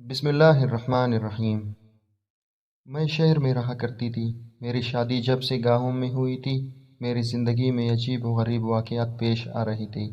بسم اللہ الرحمن الرحیم۔ میں شہر میں رہا کرتی تھی۔ میری شادی جب سے گاؤں میں ہوئی تھی، میری زندگی میں عجیب و غریب واقعات پیش آ رہی تھی۔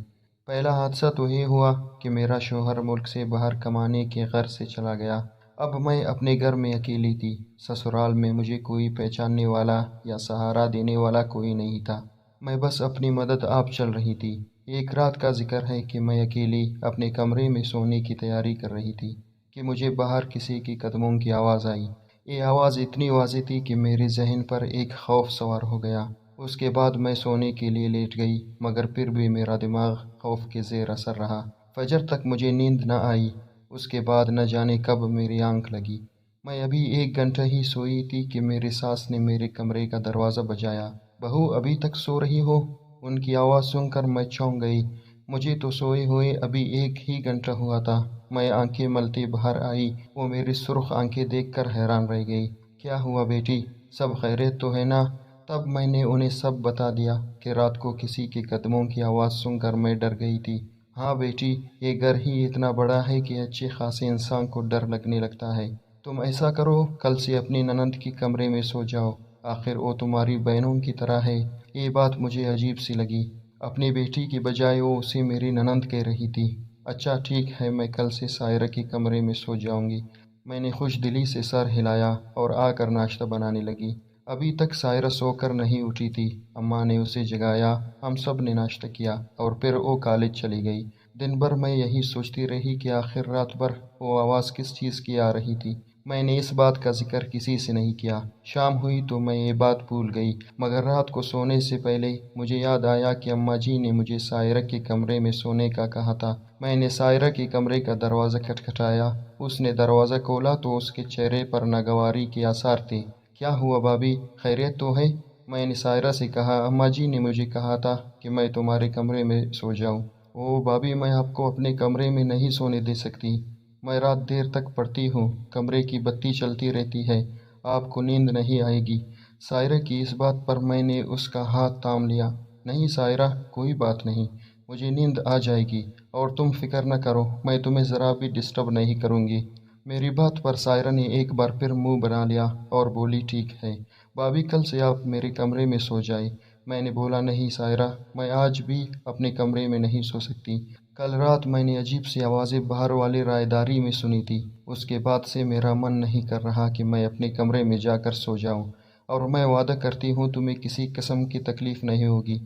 پہلا حادثہ تو یہ ہوا کہ میرا شوہر ملک سے باہر کمانے کے غرض سے چلا گیا۔ اب میں اپنے گھر میں اکیلی تھی۔ سسرال میں مجھے کوئی پہچاننے والا یا سہارا دینے والا کوئی نہیں تھا۔ میں بس اپنی مدد آپ چل رہی تھی۔ ایک رات کا ذکر ہے کہ میں اکیلی اپنے کمرے میں سونے کی تیاری کر رہی تھی کہ مجھے باہر کسی کی قدموں کی آواز آئی۔ یہ آواز اتنی واضح تھی کہ میرے ذہن پر ایک خوف سوار ہو گیا۔ اس کے بعد میں سونے کے لیے لیٹ گئی، مگر پھر بھی میرا دماغ خوف کے زیر اثر رہا۔ فجر تک مجھے نیند نہ آئی۔ اس کے بعد نہ جانے کب میری آنکھ لگی۔ میں ابھی 1 گھنٹہ ہی سوئی تھی کہ میری ساس نے میرے کمرے کا دروازہ بجایا۔ "بہو، ابھی تک سو رہی ہو؟" ان کی آواز سن کر میں چونک گئی۔ مجھے تو سوئے ہوئے ابھی 1 ہی گھنٹہ ہوا تھا۔ میں آنکھیں ملتے باہر آئی۔ وہ میری سرخ آنکھیں دیکھ کر حیران رہ گئی۔ "کیا ہوا بیٹی؟ سب خیریت تو ہے نا؟" تب میں نے انہیں سب بتا دیا کہ رات کو کسی کے قدموں کی آواز سن کر میں ڈر گئی تھی۔ "ہاں بیٹی، یہ گھر ہی اتنا بڑا ہے کہ اچھے خاصے انسان کو ڈر لگنے لگتا ہے۔ تم ایسا کرو، کل سے اپنی نند کے کمرے میں سو جاؤ۔ آخر وہ تمہاری بہنوں کی طرح ہے۔" یہ بات مجھے عجیب سی لگی۔ اپنی بیٹی کی بجائے وہ اسے میری نند کہہ رہی تھی۔ "اچھا ٹھیک ہے، میں کل سے سائرہ کے کمرے میں سو جاؤں گی۔" میں نے خوش دلی سے سر ہلایا اور آ کر ناشتہ بنانے لگی۔ ابھی تک سائرہ سو کر نہیں اٹھی تھی۔ اماں نے اسے جگایا، ہم سب نے ناشتہ کیا اور پھر وہ کالج چلی گئی۔ دن بھر میں یہی سوچتی رہی کہ آخر رات بھر وہ آواز کس چیز کی آ رہی تھی۔ میں نے اس بات کا ذکر کسی سے نہیں کیا۔ شام ہوئی تو میں یہ بات بھول گئی، مگر رات کو سونے سے پہلے مجھے یاد آیا کہ اماں جی نے مجھے سائرہ کے کمرے میں سونے کا کہا تھا۔ میں نے سائرہ کے کمرے کا دروازہ کھٹکھٹایا۔ اس نے دروازہ کھولا تو اس کے چہرے پر ناگواری کے آثار تھے۔ "کیا ہوا بھابھی، خیریت تو ہے؟" میں نے سائرہ سے کہا۔ "اماں جی نے مجھے کہا تھا کہ میں تمہارے کمرے میں سو جاؤں۔" "اوہ بھابھی، میں آپ کو اپنے کمرے میں نہیں سونے دے سکتی۔ میں رات دیر تک پڑھتی ہوں، کمرے کی بتی چلتی رہتی ہے، آپ کو نیند نہیں آئے گی۔" سائرہ کی اس بات پر میں نے اس کا ہاتھ تھام لیا۔ "نہیں سائرہ، کوئی بات نہیں، مجھے نیند آ جائے گی، اور تم فکر نہ کرو، میں تمہیں ذرا بھی ڈسٹرب نہیں کروں گی۔" میری بات پر سائرہ نے ایک بار پھر منہ بنا لیا اور بولی، "ٹھیک ہے بھابھی، کل سے آپ میرے کمرے میں سو جائیں۔" میں نے بولا، "نہیں سائرہ، میں آج بھی اپنے کمرے میں نہیں سو سکتی۔ کل رات میں نے عجیب سی آوازیں باہر والے رائے میں سنی تھی۔ اس کے بعد سے میرا من نہیں کر رہا کہ میں اپنے کمرے میں جا کر سو جاؤں، اور میں وعدہ کرتی ہوں تمہیں کسی قسم کی تکلیف نہیں ہوگی۔"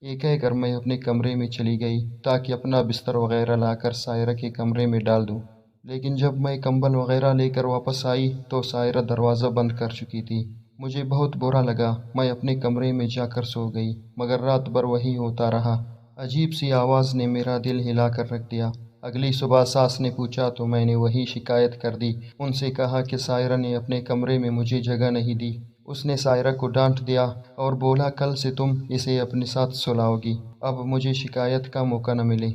یہ کہہ کر میں اپنے کمرے میں چلی گئی تاکہ اپنا بستر وغیرہ لا کر سائرہ کے کمرے میں ڈال دوں۔ لیکن جب میں کمبل وغیرہ لے کر واپس آئی تو سائرہ دروازہ بند کر چکی تھی۔ مجھے بہت برا لگا۔ میں اپنے کمرے میں جا کر سو گئی، مگر رات بھر وہی ہوتا رہا۔ عجیب سی آواز نے میرا دل ہلا کر رکھ دیا۔ اگلی صبح ساس نے پوچھا تو میں نے وہی شکایت کر دی۔ ان سے کہا کہ سائرہ نے اپنے کمرے میں مجھے جگہ نہیں دی۔ اس نے سائرہ کو ڈانٹ دیا اور بولا، "کل سے تم اسے اپنے ساتھ سلاؤ گی، اب مجھے شکایت کا موقع نہ ملے۔"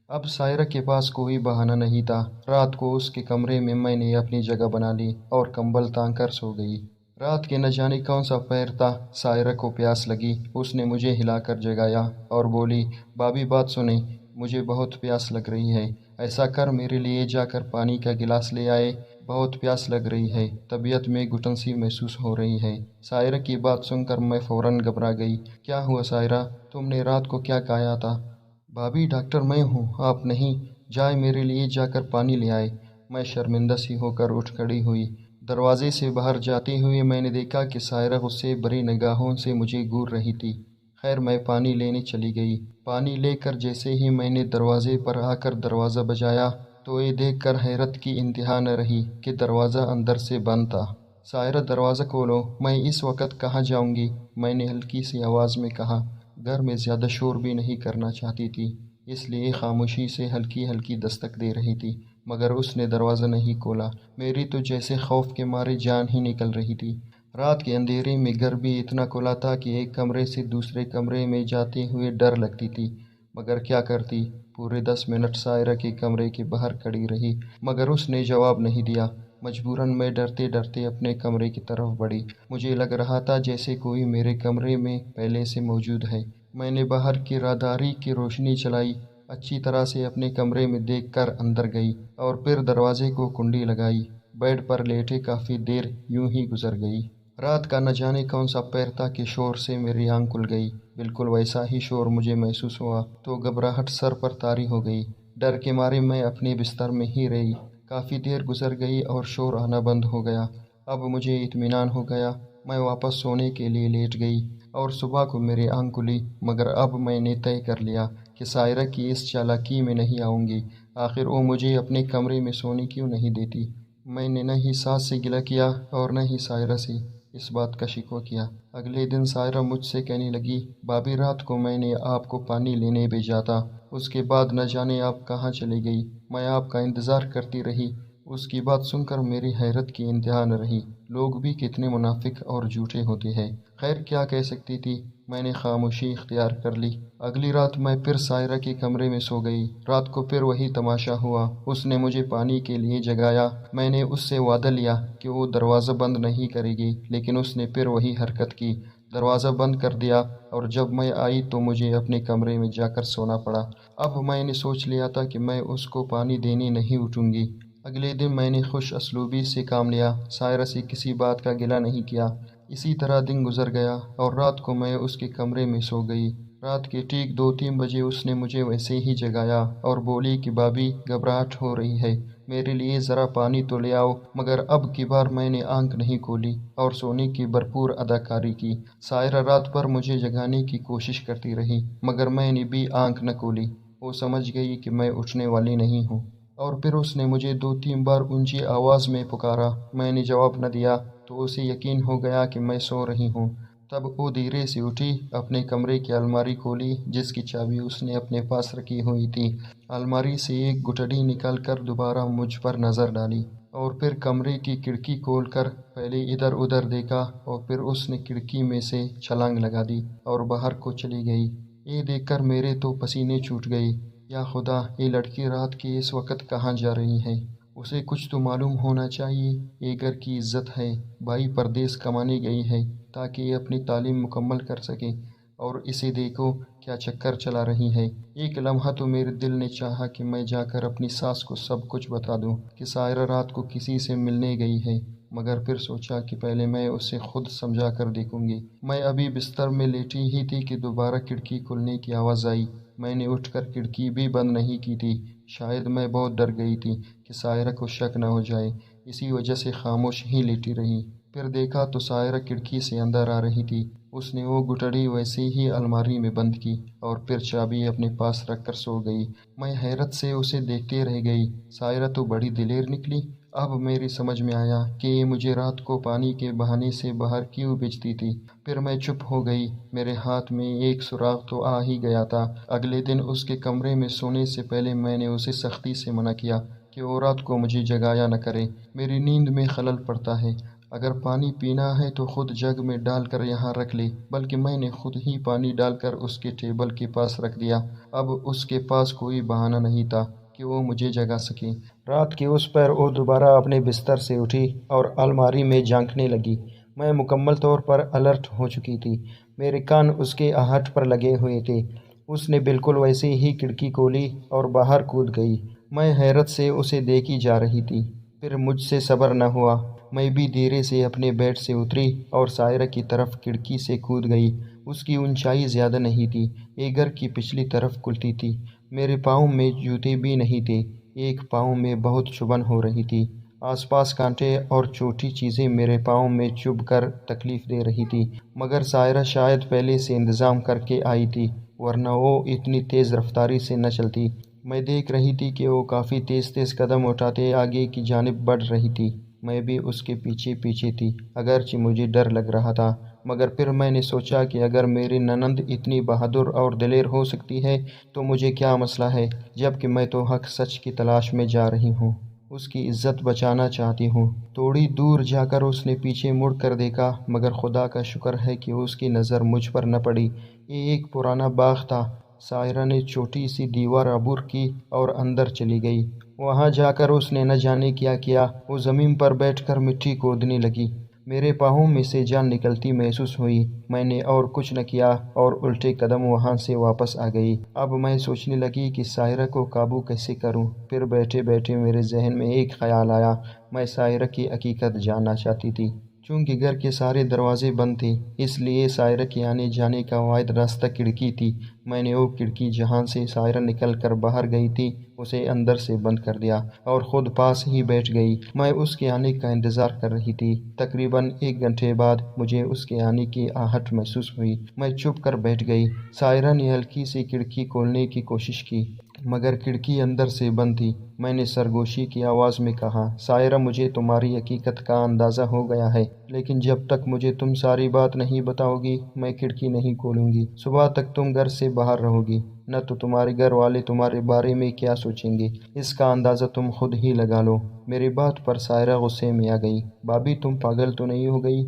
اب سائرہ کے پاس کوئی بہانہ نہیں تھا۔ رات کو اس کے کمرے میں میں نے اپنی جگہ بنا لی اور کمبل تان کر سو گئی۔ رات کے نہ جانے کون سا پہر تھا، سائرہ کو پیاس لگی۔ اس نے مجھے ہلا کر جگایا اور بولی، "بھابھی بات سنیں، مجھے بہت پیاس لگ رہی ہے۔ ایسا کر میرے لیے جا کر پانی کا گلاس لے آئے، بہت پیاس لگ رہی ہے، طبیعت میں گھٹن سی محسوس ہو رہی ہے۔" سائرہ کی بات سن کر میں فوراً گھبرا گئی۔ "کیا ہوا سائرہ، تم نے رات کو کیا کھایا تھا؟" "بھابھی ڈاکٹر میں ہوں، آپ نہیں، جائے میرے لیے جا کر پانی لے آئے۔" میں شرمندہ سی ہو کر اٹھ کھڑی ہوئی۔ دروازے سے باہر جاتے ہوئے میں نے دیکھا کہ سائرہ غصے بھری نگاہوں سے مجھے گھور رہی تھی۔ خیر میں پانی لینے چلی گئی۔ پانی لے کر جیسے ہی میں نے دروازے پر آ کر دروازہ بجایا تو یہ دیکھ کر حیرت کی انتہا نہ رہی کہ دروازہ اندر سے بند تھا۔ "سائرہ دروازہ کھولو، میں اس وقت کہاں جاؤں گی؟" میں نے ہلکی سی آواز میں کہا۔ گھر میں زیادہ شور بھی نہیں کرنا چاہتی تھی، اس لیے خاموشی سے ہلکی ہلکی دستک دے رہی تھی، مگر اس نے دروازہ نہیں کھولا۔ میری تو جیسے خوف کے مارے جان ہی نکل رہی تھی۔ رات کے اندھیرے میں گھر بھی اتنا کھلا تھا کہ ایک کمرے سے دوسرے کمرے میں جاتے ہوئے ڈر لگتی تھی، مگر کیا کرتی۔ پورے 10 منٹ سائرہ کے کمرے کے باہر کھڑی رہی، مگر اس نے جواب نہیں دیا۔ مجبوراً میں ڈرتے ڈرتے اپنے کمرے کی طرف بڑھی۔ مجھے لگ رہا تھا جیسے کوئی میرے کمرے میں پہلے سے موجود ہے۔ میں نے باہر کی راہداری کی روشنی چلائی اچھی طرح سے اپنے کمرے میں دیکھ کر اندر گئی اور پھر دروازے کو کنڈی لگائی۔ بیڈ پر لیٹے کافی دیر یوں ہی گزر گئی۔ رات کا نہ جانے کون سا پیر تھا کہ شور سے میری آنکھ کھل گئی۔ بالکل ویسا ہی شور مجھے محسوس ہوا تو گھبراہٹ سر پر طاری ہو گئی۔ ڈر کے مارے میں اپنے بستر میں ہی رہی۔ کافی دیر گزر گئی اور شور آنا بند ہو گیا۔ اب مجھے اطمینان ہو گیا۔ میں واپس سونے کے لیے لیٹ گئی اور صبح کو میری آنکھ کھلی، مگر اب میں نے طے کر لیا کہ سائرہ کی اس چالاکی میں نہیں آؤں گی۔ آخر وہ مجھے اپنے کمرے میں سونے کیوں نہیں دیتی؟ میں نے نہ ہی ساس سے گلہ کیا اور نہ ہی سائرہ سے اس بات کا شکوہ کیا۔ اگلے دن سائرہ مجھ سے کہنے لگی، بھابی رات کو میں نے آپ کو پانی لینے بھیجا تھا، اس کے بعد نہ جانے آپ کہاں چلے گئی، میں آپ کا انتظار کرتی رہی۔ اس کی بات سن کر میری حیرت کی انتہا نہ رہی۔ لوگ بھی کتنے منافق اور جھوٹے ہوتے ہیں۔ خیر کیا کہہ سکتی تھی، میں نے خاموشی اختیار کر لی۔ اگلی رات میں پھر سائرہ کے کمرے میں سو گئی۔ رات کو پھر وہی تماشا ہوا۔ اس نے مجھے پانی کے لیے جگایا۔ میں نے اس سے وعدہ لیا کہ وہ دروازہ بند نہیں کرے گی، لیکن اس نے پھر وہی حرکت کی، دروازہ بند کر دیا، اور جب میں آئی تو مجھے اپنے کمرے میں جا کر سونا پڑا۔ اب میں نے سوچ لیا تھا کہ میں اس کو پانی دینے نہیں اٹھوں گی۔ اگلے دن میں نے خوش اسلوبی سے کام لیا، سائرہ سے کسی بات کا گلہ نہیں کیا۔ اسی طرح دن گزر گیا اور رات کو میں اس کے کمرے میں سو گئی۔ رات کے ٹھیک 2-3 بجے اس نے مجھے ویسے ہی جگایا اور بولی کہ بھابی گھبراہٹ ہو رہی ہے، میرے لیے ذرا پانی تو لے آؤ۔ مگر اب کی بار میں نے آنکھ نہیں کھولی اور سونے کی بھرپور اداکاری کی۔ سائرہ رات بھر مجھے جگانے کی کوشش کرتی رہی، مگر میں نے بھی آنکھ نہ کھولی۔ وہ سمجھ گئی کہ میں اٹھنے والی نہیں ہوں، اور پھر اس نے مجھے 2-3 بار اونچی آواز میں پکارا۔ میں نے جواب نہ دیا تو اسے یقین ہو گیا کہ میں سو رہی ہوں۔ تب وہ دھیرے سے اٹھی، اپنے کمرے کی الماری کھولی جس کی چابی اس نے اپنے پاس رکھی ہوئی تھی۔ الماری سے ایک گٹھڑی نکال کر دوبارہ مجھ پر نظر ڈالی اور پھر کمرے کی کھڑکی کھول کر پہلے ادھر ادھر دیکھا اور پھر اس نے کھڑکی میں سے چھلانگ لگا دی اور باہر کو چلی گئی۔ یہ دیکھ کر میرے تو پسینے چھوٹ گئے۔ یا خدا، یہ لڑکی رات کے اس وقت کہاں جا رہی ہے؟ اسے کچھ تو معلوم ہونا چاہیے۔ یہ گھر کی عزت ہے۔ بھائی پردیس کمانے گئی ہے تاکہ یہ اپنی تعلیم مکمل کر سکے، اور اسے دیکھو کیا چکر چلا رہی ہے۔ ایک لمحہ تو میرے دل نے چاہا کہ میں جا کر اپنی ساس کو سب کچھ بتا دوں کہ سائرہ رات کو کسی سے ملنے گئی ہے، مگر پھر سوچا کہ پہلے میں اسے خود سمجھا کر دیکھوں گی۔ میں ابھی بستر میں لیٹی ہی تھی کہ دوبارہ کھڑکی کھلنے کی آواز آئی۔ میں نے اٹھ کر کھڑکی بھی بند نہیں کی تھی۔ شاید میں بہت ڈر گئی تھی کہ سائرہ کو شک نہ ہو جائے، اسی وجہ سے خاموش ہی لیٹی رہی۔ پھر دیکھا تو سائرہ کھڑکی سے اندر آ رہی تھی۔ اس نے وہ گٹھڑی ویسے ہی الماری میں بند کی اور پھر چابی اپنے پاس رکھ کر سو گئی۔ میں حیرت سے اسے دیکھتے رہ گئی۔ سائرہ تو بڑی دلیر نکلی۔ اب میری سمجھ میں آیا کہ یہ مجھے رات کو پانی کے بہانے سے باہر کیوں بھیجتی تھی۔ پھر میں چپ ہو گئی۔ میرے ہاتھ میں ایک سراغ تو آ ہی گیا تھا۔ اگلے دن اس کے کمرے میں سونے سے پہلے میں نے اسے سختی سے منع کیا کہ وہ رات کو مجھے جگایا نہ کرے، میری نیند میں خلل پڑتا ہے۔ اگر پانی پینا ہے تو خود جگ میں ڈال کر یہاں رکھ لے، بلکہ میں نے خود ہی پانی ڈال کر اس کے ٹیبل کے پاس رکھ دیا۔ اب اس کے پاس کوئی بہانہ نہیں تھا کہ وہ مجھے جگا سکے۔ رات کے اس پر وہ دوبارہ اپنے بستر سے اٹھی اور الماری میں جھانکنے لگی۔ میں مکمل طور پر الرٹ ہو چکی تھی۔ میرے کان اس کے آہٹ پر لگے ہوئے تھے۔ اس نے بالکل ویسے ہی کھڑکی کھولی اور باہر کود گئی۔ میں حیرت سے اسے دیکھی جا رہی تھی۔ پھر مجھ سے صبر نہ ہوا۔ میں بھی دھیرے سے اپنے بیڈ سے اتری اور سائرہ کی طرف کھڑکی سے کود گئی۔ اس کی اونچائی زیادہ نہیں تھی، یہ گھر کی پچھلی طرف کھلتی تھی۔ میرے پاؤں میں جوتے بھی نہیں تھے، ایک پاؤں میں بہت چبھن ہو رہی تھی۔ آس پاس کانٹے اور چھوٹی چیزیں میرے پاؤں میں چبھ کر تکلیف دے رہی تھی، مگر سائرہ شاید پہلے سے انتظام کر کے آئی تھی، ورنہ وہ اتنی تیز رفتاری سے نہ چلتی۔ میں دیکھ رہی تھی کہ وہ کافی تیز تیز قدم اٹھاتے آگے کی جانب بڑھ رہی تھی۔ میں بھی اس کے پیچھے پیچھے تھی، اگرچہ مجھے ڈر لگ رہا تھا، مگر پھر میں نے سوچا کہ اگر میری ننند اتنی بہادر اور دلیر ہو سکتی ہے تو مجھے کیا مسئلہ ہے، جبکہ میں تو حق سچ کی تلاش میں جا رہی ہوں، اس کی عزت بچانا چاہتی ہوں۔ تھوڑی دور جا کر اس نے پیچھے مڑ کر دیکھا، مگر خدا کا شکر ہے کہ اس کی نظر مجھ پر نہ پڑی۔ یہ ایک پرانا باغ تھا۔ سائرہ نے چھوٹی سی دیوار عبور کی اور اندر چلی گئی۔ وہاں جا کر اس نے نہ جانے کیا کیا، وہ زمین پر بیٹھ کر مٹی کھودنے لگی۔ میرے پاؤں میں سے جان نکلتی محسوس ہوئی۔ میں نے اور کچھ نہ کیا اور الٹے قدم وہاں سے واپس آ گئی۔ اب میں سوچنے لگی کہ ساحرہ کو قابو کیسے کروں۔ پھر بیٹھے بیٹھے میرے ذہن میں ایک خیال آیا۔ میں ساحرہ کی حقیقت جاننا چاہتی تھی۔ چونکہ گھر کے سارے دروازے بند تھے، اس لیے ساحرہ کے آنے جانے کا واحد راستہ کھڑکی تھی۔ میں نے وہ کھڑکی جہاں سے ساحرہ نکل کر باہر گئی تھی اسے اندر سے بند کر دیا اور خود پاس ہی بیٹھ گئی۔ میں اس کے آنے کا انتظار کر رہی تھی۔ تقریباً 1 گھنٹے بعد مجھے اس کے آنے کی آہٹ محسوس ہوئی۔ میں چپ کر بیٹھ گئی۔ ساحرہ نے ہلکی سی کھڑکی کھولنے کی کوشش کی مگر کھڑکی اندر سے بند تھی۔ میں نے سرگوشی کی آواز میں کہا، ساحرہ مجھے تمہاری حقیقت کا اندازہ ہو گیا ہے، لیکن جب تک مجھے تم ساری بات نہیں بتاؤ گی میں کھڑکی نہیں کھولوں گی۔ صبح تک تم گھر سے باہر رہو گی، نہ تو تمہارے گھر والے تمہارے بارے میں کیا سوچیں گے، اس کا اندازہ تم خود ہی لگا لو۔ میری بات پر ساحرہ غصے میں آ گئی۔ بھابھی تم پاگل تو نہیں ہو گئی؟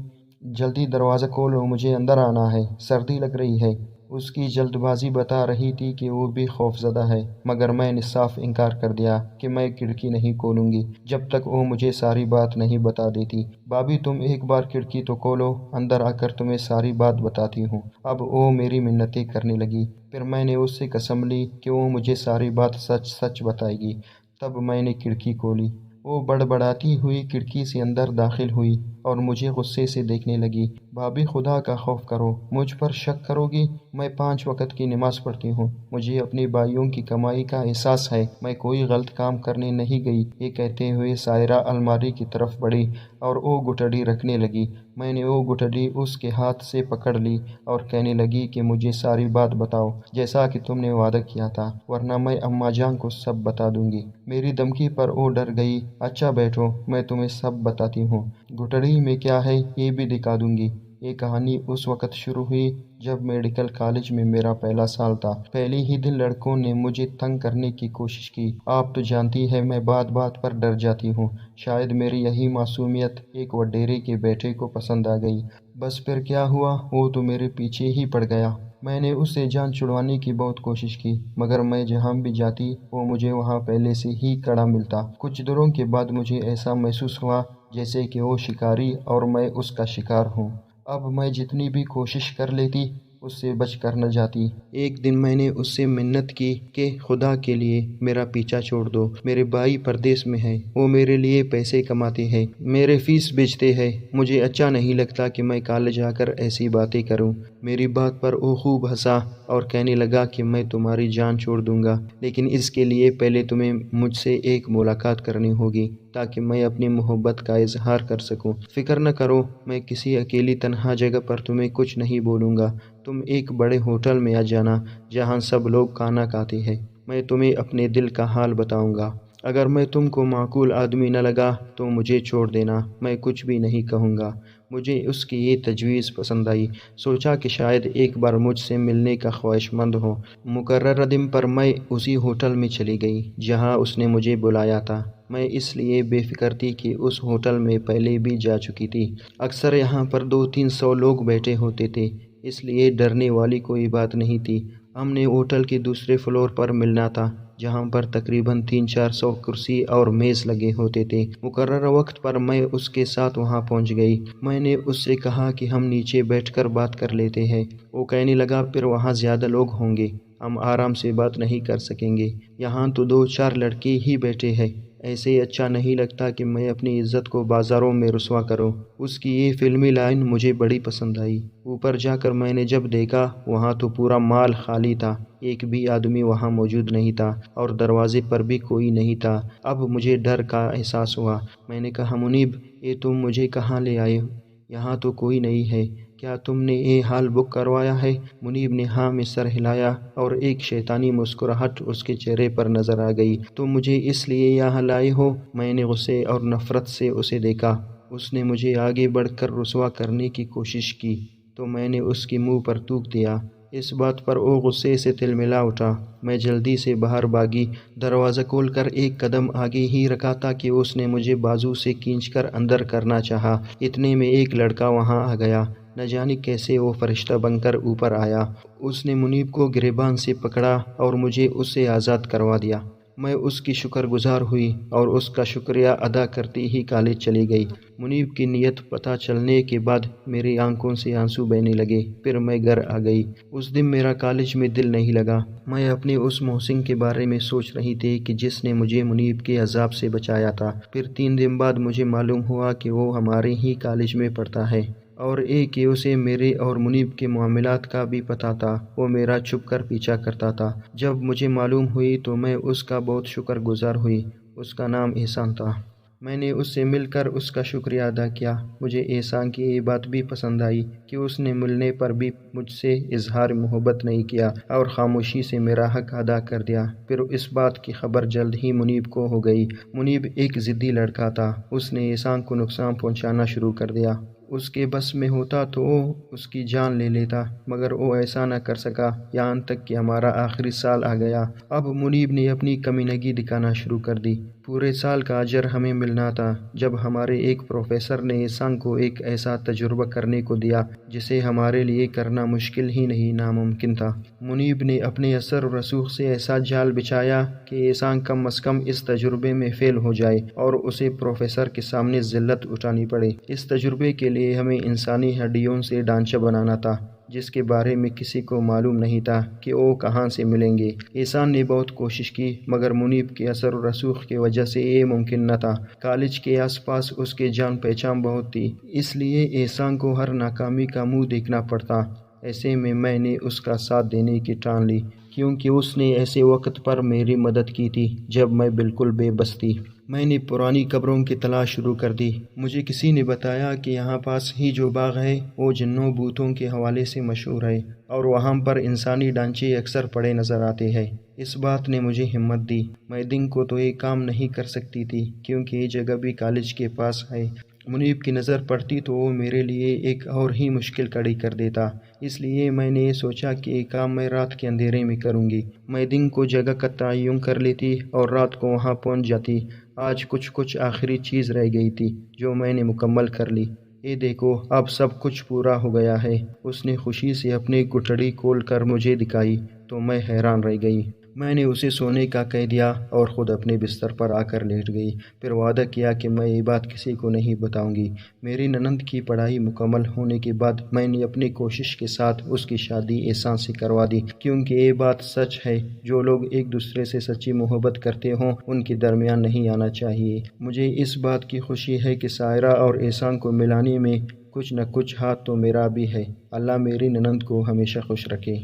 جلدی دروازہ کھولو، مجھے اندر آنا ہے، سردی لگ رہی ہے۔ اس کی جلد بازی بتا رہی تھی کہ وہ بھی خوف زدہ ہے، مگر میں نے صاف انکار کر دیا کہ میں کھڑکی نہیں کھولوں گی جب تک وہ مجھے ساری بات نہیں بتا دیتی۔ بھابھی تم ایک بار کھڑکی تو کھولو، اندر آ کر تمہیں ساری بات بتاتی ہوں۔ اب وہ میری منتیں کرنے لگی۔ پھر میں نے اس سے قسم لی کہ وہ مجھے ساری بات سچ سچ بتائے گی۔ تب میں نے کھڑکی کھولی۔ وہ بڑبڑاتی ہوئی کھڑکی سے اندر داخل ہوئی اور مجھے غصے سے دیکھنے لگی۔ بھابھی خدا کا خوف کرو، مجھ پر شک کرو گی؟ میں 5 وقت کی نماز پڑھتی ہوں، مجھے اپنے بھائیوں کی کمائی کا احساس ہے، میں کوئی غلط کام کرنے نہیں گئی۔ یہ کہتے ہوئے ساحرہ الماری کی طرف بڑھی اور وہ گٹھڑی رکھنے لگی۔ میں نے وہ گٹھڑی اس کے ہاتھ سے پکڑ لی اور کہنے لگی کہ مجھے ساری بات بتاؤ جیسا کہ تم نے وعدہ کیا تھا، ورنہ میں اماں جان کو سب بتا دوں گی۔ میری دھمکی پر وہ ڈر گئی۔ اچھا بیٹھو، میں تمہیں سب بتاتی ہوں، گٹھڑی میں کیا ہے یہ بھی دکھا دوں گی۔ یہ کہانی اس وقت شروع ہوئی جب میڈیکل کالج میں میرا پہلا سال تھا۔ پہلے ہی دن لڑکوں نے مجھے تنگ کرنے کی کوشش کی۔ آپ تو جانتی ہے میں بات بات پر ڈر جاتی ہوں۔ شاید میری یہی معصومیت ایک وڈیرے کے بیٹے کو پسند آ گئی۔ بس پھر کیا ہوا، وہ تو میرے پیچھے ہی پڑ گیا۔ میں نے اس سے جان چھڑوانے کی بہت کوشش کی، مگر میں جہاں بھی جاتی وہ مجھے وہاں پہلے سے ہی کھڑا ملتا۔ کچھ دنوں کے بعد مجھے ایسا محسوس ہوا جیسے کہ وہ شکاری اور میں اس کا شکار ہوں۔ اب میں جتنی بھی کوشش کر لیتی اس سے بچ کر نہ جاتی۔ ایک دن میں نے اس سے منت کی کہ خدا کے لیے میرا پیچھا چھوڑ دو، میرے بھائی پردیس میں ہے، وہ میرے لیے پیسے کماتے ہیں، میرے فیس بیچتے ہیں، مجھے اچھا نہیں لگتا کہ میں کالج آ کر ایسی باتیں کروں۔ میری بات پر وہ خوب ہنسا اور کہنے لگا کہ میں تمہاری جان چھوڑ دوں گا، لیکن اس کے لیے پہلے تمہیں مجھ سے ایک ملاقات کرنی ہوگی تاکہ میں اپنی محبت کا اظہار کر سکوں۔ فکر نہ کرو، میں کسی اکیلی تنہا جگہ پر تمہیں کچھ نہیں بولوں گا۔ تم ایک بڑے ہوٹل میں آ جانا جہاں سب لوگ کھانا کھاتے ہیں، میں تمہیں اپنے دل کا حال بتاؤں گا۔ اگر میں تم کو معقول آدمی نہ لگا تو مجھے چھوڑ دینا، میں کچھ بھی نہیں کہوں گا۔ مجھے اس کی یہ تجویز پسند آئی۔ سوچا کہ شاید ایک بار مجھ سے ملنے کا خواہش مند ہو۔ مقررہ دن پر میں اسی ہوٹل میں چلی گئی جہاں اس نے مجھے بلایا تھا۔ میں اس لیے بے فکر تھی کہ اس ہوٹل میں پہلے بھی جا چکی تھی۔ اکثر یہاں پر 200-300 لوگ بیٹھے ہوتے تھے، اس لیے ڈرنے والی کوئی بات نہیں تھی۔ ہم نے ہوٹل کے دوسرے فلور پر ملنا تھا جہاں پر تقریباً 300-400 کرسی اور میز لگے ہوتے تھے۔ مقررہ وقت پر میں اس کے ساتھ وہاں پہنچ گئی۔ میں نے اس سے کہا کہ ہم نیچے بیٹھ کر بات کر لیتے ہیں۔ وہ کہنے لگا پھر وہاں زیادہ لوگ ہوں گے، ہم آرام سے بات نہیں کر سکیں گے، یہاں تو 2-4 لڑکے ہی بیٹھے ہیں، ایسے اچھا نہیں لگتا کہ میں اپنی عزت کو بازاروں میں رسوا کروں۔ اس کی یہ فلمی لائن مجھے بڑی پسند آئی۔ اوپر جا کر میں نے جب دیکھا وہاں تو پورا مال خالی تھا، ایک بھی آدمی وہاں موجود نہیں تھا اور دروازے پر بھی کوئی نہیں تھا۔ اب مجھے ڈر کا احساس ہوا۔ میں نے کہا منیب، یہ تم مجھے کہاں لے آئے ہو؟ یہاں تو کوئی نہیں ہے، کیا تم نے یہ ہال بک کروایا ہے؟ منیب نے ہاں میں سر ہلایا اور ایک شیطانی مسکراہٹ اس کے چہرے پر نظر آ گئی۔ تم مجھے اس لیے یہاں لائے ہو؟ میں نے غصے اور نفرت سے اسے دیکھا۔ اس نے مجھے آگے بڑھ کر رسوا کرنے کی کوشش کی تو میں نے اس کے منہ پر تھوک دیا۔ اس بات پر وہ غصے سے تلملا اٹھا۔ میں جلدی سے باہر بھاگی، دروازہ کھول کر ایک قدم آگے ہی رکھا تھا کہ اس نے مجھے بازو سے کھینچ کر اندر کرنا چاہا۔ اتنے میں ایک لڑکا وہاں آ گیا، نہ جانے کیسے وہ فرشتہ بن کر اوپر آیا۔ اس نے منیب کو گریبان سے پکڑا اور مجھے اس سے آزاد کروا دیا۔ میں اس کی شکر گزار ہوئی اور اس کا شکریہ ادا کرتی ہی کالج چلی گئی۔ منیب کی نیت پتہ چلنے کے بعد میری آنکھوں سے آنسو بہنے لگے۔ پھر میں گھر آ گئی۔ اس دن میرا کالج میں دل نہیں لگا۔ میں اپنے اس محسن کے بارے میں سوچ رہی تھی کہ جس نے مجھے منیب کے عذاب سے بچایا تھا۔ پھر 3 دن بعد مجھے معلوم ہوا کہ وہ ہمارے ہی کالج میں پڑھتا ہے، اور کہ اسے میرے اور منیب کے معاملات کا بھی پتہ تھا۔ وہ میرا چھپ کر پیچھا کرتا تھا۔ جب مجھے معلوم ہوئی تو میں اس کا بہت شکر گزار ہوئی۔ اس کا نام احسان تھا۔ میں نے اس سے مل کر اس کا شکریہ ادا کیا۔ مجھے احسان کی یہ بات بھی پسند آئی کہ اس نے ملنے پر بھی مجھ سے اظہار محبت نہیں کیا اور خاموشی سے میرا حق ادا کر دیا۔ پھر اس بات کی خبر جلد ہی منیب کو ہو گئی۔ منیب ایک ضدی لڑکا تھا۔ اس نے احسان کو نقصان پہنچانا شروع کر دیا۔ اس کے بس میں ہوتا تو وہ اس کی جان لے لیتا، مگر وہ ایسا نہ کر سکا، یہاں تک کہ ہمارا آخری سال آ گیا۔ اب منیب نے اپنی کمینگی دکھانا شروع کر دی۔ پورے سال کا اجر ہمیں ملنا تھا۔ جب ہمارے ایک پروفیسر نے احسان کو ایک ایسا تجربہ کرنے کو دیا جسے ہمارے لیے کرنا مشکل ہی نہیں، ناممکن تھا۔ منیب نے اپنے اثر و رسوخ سے ایسا جال بچھایا کہ احسان کم از کم اس تجربے میں فیل ہو جائے اور اسے پروفیسر کے سامنے ذلت اٹھانی پڑے۔ اس تجربے کے لیے ہمیں انسانی ہڈیوں سے ڈھانچہ بنانا تھا، جس کے بارے میں کسی کو معلوم نہیں تھا کہ وہ کہاں سے ملیں گے۔ احسان نے بہت کوشش کی، مگر منیب کے اثر و رسوخ کی وجہ سے یہ ممکن نہ تھا۔ کالج کے آس پاس اس کے جان پہچان بہت تھی، اس لیے احسان کو ہر ناکامی کا منہ دیکھنا پڑتا۔ ایسے میں نے اس کا ساتھ دینے کی ٹھان لی، کیونکہ اس نے ایسے وقت پر میری مدد کی تھی جب میں بالکل بے بس تھی۔ میں نے پرانی قبروں کی تلاش شروع کر دی۔ مجھے کسی نے بتایا کہ یہاں پاس ہی جو باغ ہے وہ جنوں بھوتوں کے حوالے سے مشہور ہے، اور وہاں پر انسانی ڈھانچے اکثر پڑے نظر آتے ہیں۔ اس بات نے مجھے ہمت دی۔ میں دن کو تو یہ کام نہیں کر سکتی تھی، کیونکہ یہ جگہ بھی کالج کے پاس ہے۔ منیب کی نظر پڑتی تو وہ میرے لیے ایک اور ہی مشکل کھڑی کر دیتا، اس لیے میں نے یہ سوچا کہ یہ کام میں رات کے اندھیرے میں کروں گی۔ میں دن کو جگہ کا تعین کر لیتی اور رات کو وہاں پہنچ جاتی۔ آج کچھ آخری چیز رہ گئی تھی جو میں نے مکمل کر لی۔ یہ دیکھو، اب سب کچھ پورا ہو گیا ہے۔ اس نے خوشی سے اپنی گٹھڑی کھول کر مجھے دکھائی تو میں حیران رہ گئی۔ میں نے اسے سونے کا کہہ دیا اور خود اپنے بستر پر آ کر لیٹ گئی۔ پھر وعدہ کیا کہ میں یہ بات کسی کو نہیں بتاؤں گی۔ میری نند کی پڑھائی مکمل ہونے کے بعد میں نے اپنی کوشش کے ساتھ اس کی شادی احسان سے کروا دی، کیونکہ یہ بات سچ ہے، جو لوگ ایک دوسرے سے سچی محبت کرتے ہوں ان کے درمیان نہیں آنا چاہیے۔ مجھے اس بات کی خوشی ہے کہ سائرہ اور احسان کو ملانے میں کچھ نہ کچھ ہاتھ تو میرا بھی ہے۔ اللہ میری نند کو ہمیشہ خوش رکھے۔